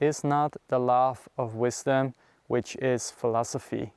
is not the love of wisdom, which is philosophy.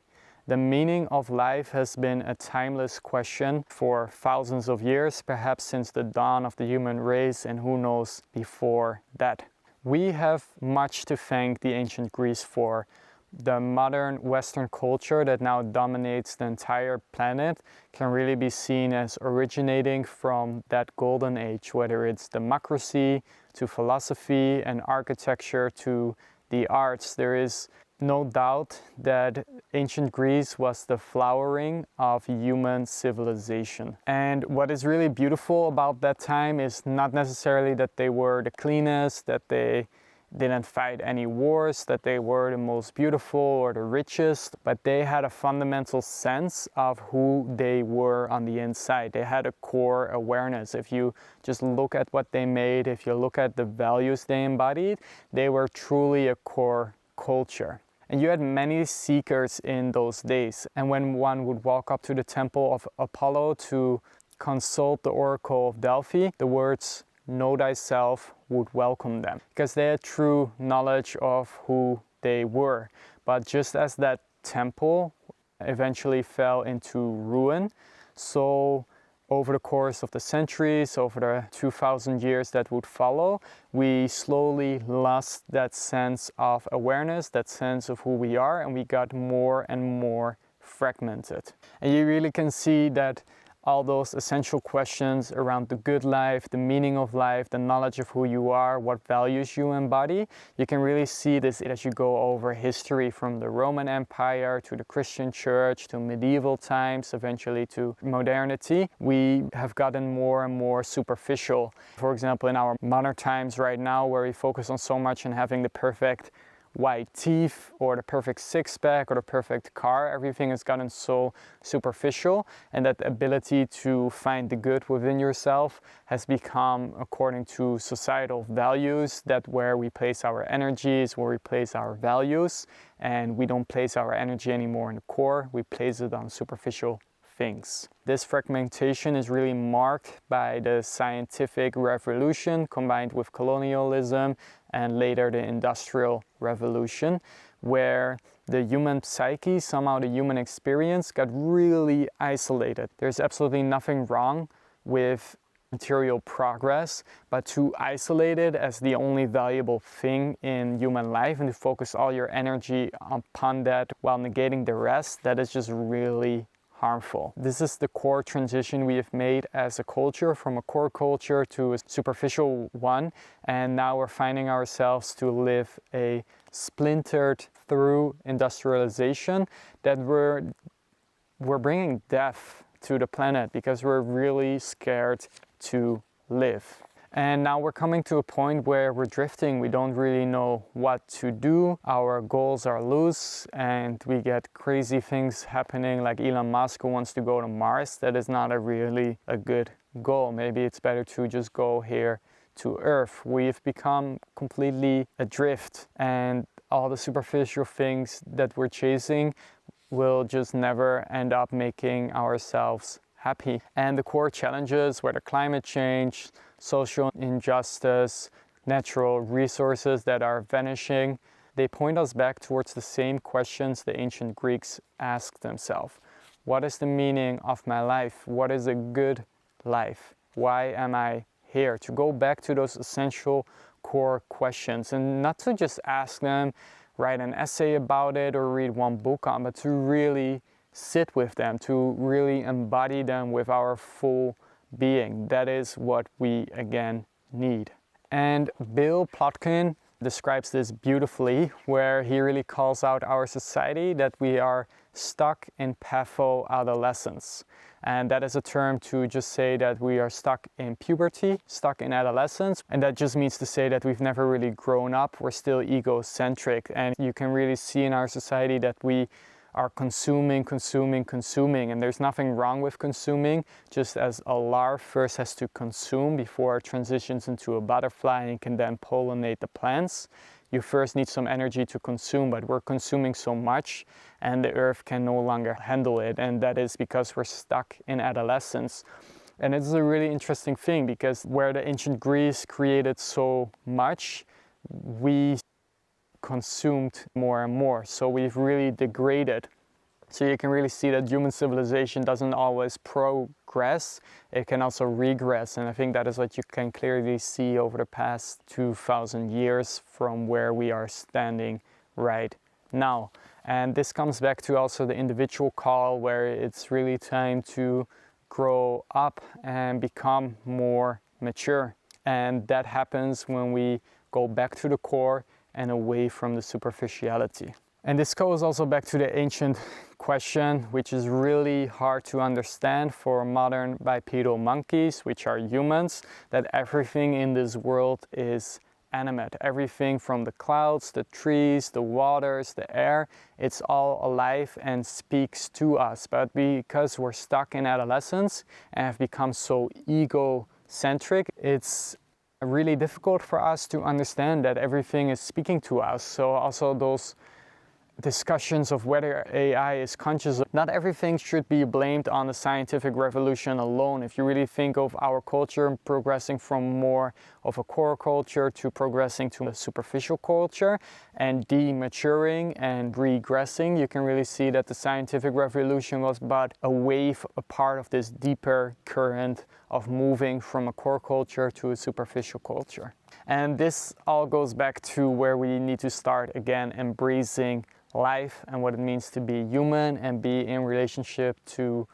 The meaning of life has been a timeless question for thousands of years, perhaps since the dawn of the human race, and who knows before that. We have much to thank the ancient Greece for. The modern Western culture that now dominates the entire planet can really be seen as originating from that golden age, whether it's democracy to philosophy and architecture to the arts. There is no doubt that ancient Greece was the flowering of human civilization. And what is really beautiful about that time is not necessarily that they were the cleanest, that they didn't fight any wars, that they were the most beautiful or the richest, but they had a fundamental sense of who they were on the inside. They had a core awareness. If you just look at what they made, if you look at the values they embodied, they were truly a core culture. And you had many seekers in those days. And when one would walk up to the temple of Apollo to consult the oracle of Delphi, the words "Know thyself" would welcome them, because they had true knowledge of who they were. But just as that temple eventually fell into ruin, so over the course of the centuries, over the 2000 years that would follow, we slowly lost that sense of awareness, that sense of who we are, and we got more and more fragmented. And you really can see that all those essential questions around the good life, the meaning of life, the knowledge of who you are, what values you embody, you can really see this as you go over history, from the Roman Empire to the Christian Church to medieval times, eventually to modernity. We have gotten more and more superficial. For example, in our modern times right now, where we focus on so much on having the perfect white teeth or the perfect six-pack or the perfect car, everything has gotten so superficial, and that ability to find the good within yourself has become, according to societal values, that where we place our energies, where we place our values, and we don't place our energy anymore in the core, we place it on superficial things. This fragmentation is really marked by the scientific revolution combined with colonialism and later the industrial revolution, where the human psyche, somehow the human experience, got really isolated. There's absolutely nothing wrong with material progress, but to isolate it as the only valuable thing in human life and to focus all your energy upon that while negating the rest, that is just really harmful. This is the core transition we have made as a culture, from a core culture to a superficial one, and now we're finding ourselves to live a splintered through industrialization that we're bringing death to the planet because we're really scared to live. And now we're coming to a point where we're drifting. We don't really know what to do. Our goals are loose and we get crazy things happening, like Elon Musk, who wants to go to Mars. That is not really a good goal. Maybe it's better to just go here to Earth. We've become completely adrift, and all the superficial things that we're chasing will just never end up making ourselves happy. And the core challenges, whether climate change, social injustice, natural resources that are vanishing, they point us back towards the same questions the ancient Greeks asked themselves. What is the meaning of my life? What is a good life? Why am I here? To go back to those essential core questions, and not to just ask them, write an essay about it or read one book on, but to really sit with them, to really embody them with our full being. That is what we again need. And Bill Plotkin describes this beautifully, where he really calls out our society that we are stuck in Patho-adolescence. And that is a term to just say that we are stuck in puberty, stuck in adolescence. And that just means to say that we've never really grown up. We're still egocentric. And you can really see in our society that we are consuming, and there's nothing wrong with consuming, just as a larva first has to consume before it transitions into a butterfly and can then pollinate the plants. You first need some energy to consume, but we're consuming so much and the earth can no longer handle it, and that is because we're stuck in adolescence. And it's a really interesting thing, because where the ancient Greece created so much, we consumed more and more. So we've really degraded. So you can really see that human civilization doesn't always progress, it can also regress. And I think that is what you can clearly see over the past 2,000 years from where we are standing right now. And this comes back to also the individual call, where it's really time to grow up and become more mature. And that happens when we go back to the core and away from the superficiality. And this goes also back to the ancient question, which is really hard to understand for modern bipedal monkeys, which are humans, that everything in this world is animate. Everything from the clouds, the trees, the waters, the air, it's all alive and speaks to us. But because we're stuck in adolescence and have become so egocentric, it's really difficult for us to understand that everything is speaking to us. So also those discussions of whether AI is conscious. Not everything should be blamed on the scientific revolution alone. If you really think of our culture progressing from more of a core culture to progressing to a superficial culture and dematuring and regressing, you can really see that the scientific revolution was but a wave, a part of this deeper current of moving from a core culture to a superficial culture. And this all goes back to where we need to start again, embracing life and what it means to be human and be in relationship to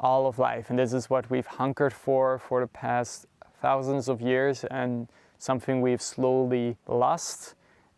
all of life. And this is what we've hunkered for the past thousands of years, and something we've slowly lost.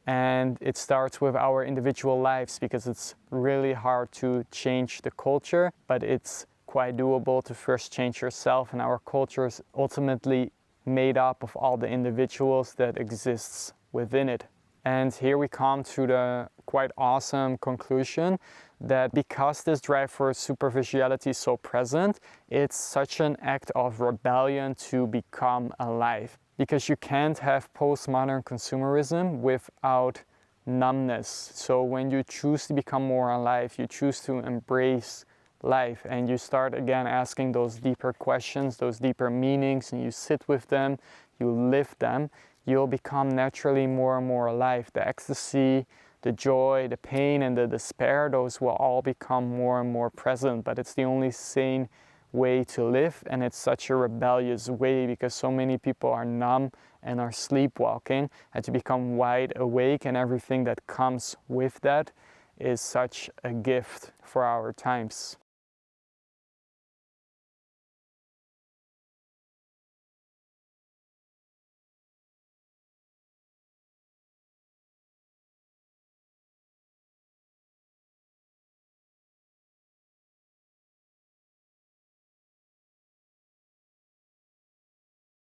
And it starts with our individual lives, because it's really hard to change the culture, but it's quite doable to first change yourself. And our culture is ultimately made up of all the individuals that exists within it. And here we come to the quite awesome conclusion that because this drive for superficiality is so present, it's such an act of rebellion to become alive. Because you can't have postmodern consumerism without numbness. So when you choose to become more alive, you choose to embrace life, and you start again asking those deeper questions, those deeper meanings, and you sit with them, you live them, you'll become naturally more and more alive. The ecstasy, the joy, the pain, and the despair, those will all become more and more present. But it's the only sane way to live, and it's such a rebellious way, because so many people are numb and are sleepwalking, and to become wide awake and everything that comes with that is such a gift for our times.